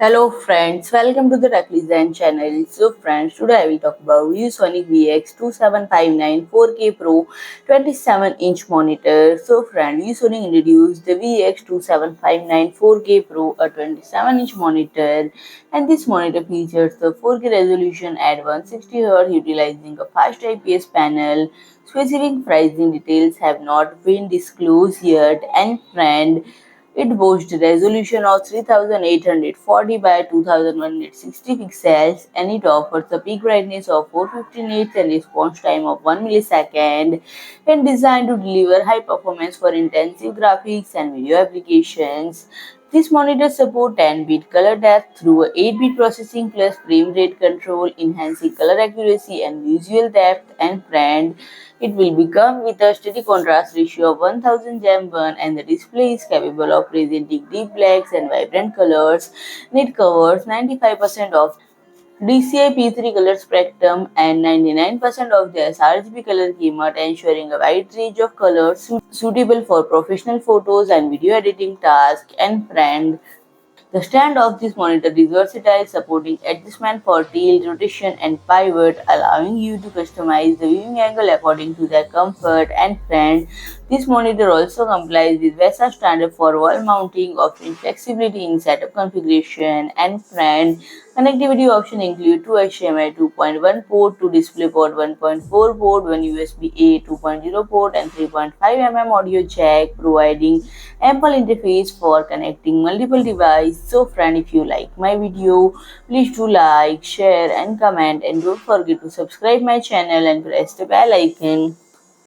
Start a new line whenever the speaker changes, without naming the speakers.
Hello friends, welcome to the Tech Design channel. So friends, today I will talk about ViewSonic VX2759-4K-Pro 27-inch monitor. So friends, ViewSonic introduced the VX2759-4K-Pro, a 27-inch monitor, and this monitor features the 4K resolution at 160Hz utilizing a Fast IPS panel. Specific pricing details have not been disclosed yet, and friend, it boasts a resolution of 3840 by 2160 pixels, and it offers a peak brightness of 450 nits and response time of 1 millisecond, and designed to deliver high performance for intensive graphics and video applications. This monitor supports 10-bit color depth through a 8-bit processing plus frame rate control, enhancing color accuracy and visual depth. And friend, it will become with a steady contrast ratio of 1000:1, and the display is capable of presenting deep blacks and vibrant colors. And it covers 95% of DCI P3 color spectrum and 99% of the sRGB color gamut, ensuring a wide range of colors suitable for professional photos and video editing tasks. And friend, the stand of this monitor is versatile, supporting adjustment for tilt, rotation, and pivot, allowing you to customize the viewing angle according to their comfort and trend. This monitor also complies with VESA standard for wall mounting, offering flexibility in setup configuration. And friend, connectivity options include two HDMI 2.1 port, two DisplayPort 1.4 port, one USB-A 2.0 port, and 3.5 audio jack, providing ample interface for connecting multiple devices. So friend, if you like my video, please do like, share and comment, and don't forget to subscribe my channel and press the bell icon.